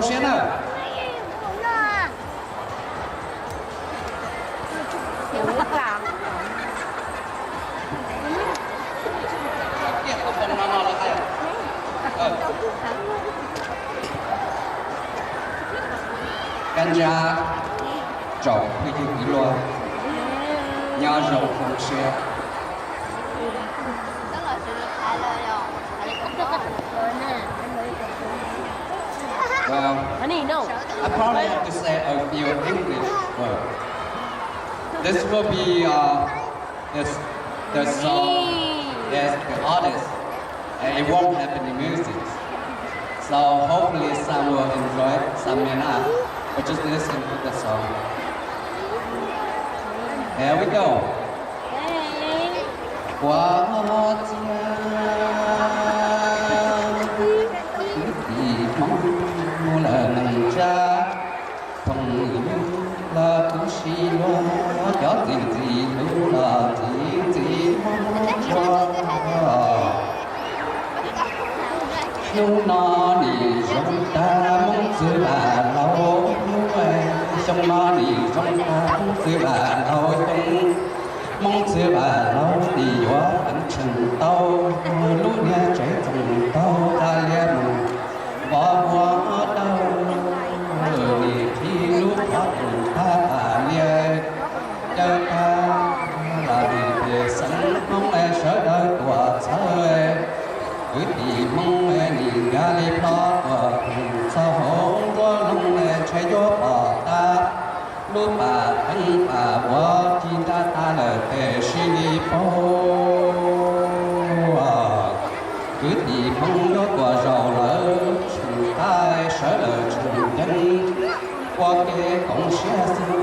学呢？甘家找会去一落，nhà rộng同学。张老师开了哟，开了 Well, Honey, no. I probably have to say a few English words. This will be the song, yes, the artist, and it won't have any music. So hopefully some will enjoy it, some may not. But just listen to the song. Here we go. 我家地方了能家，朋友了不是我，要自己路了自己摸着。兄那里兄大梦子把老喂，兄那里兄大梦子把老兄。mong xưa bà lâu đi hóa tận trần tao lúc nghe trẻ từng tao ta lem võ hóa đau đi khi lúc hóa từng ta lia cho ta là vì về sẵn mong em sợ đời của trời cứ đi mong em nhìn ra đi đó của sao hồn có lòng em chạy vô bỏ ta lúc bà thân bà bỏ chi ta ta là thể suy nghĩ phố cứ thì không có quả giàu lỡ chúng ta sợ lời chúng nhân qua kế cũng sẽ xin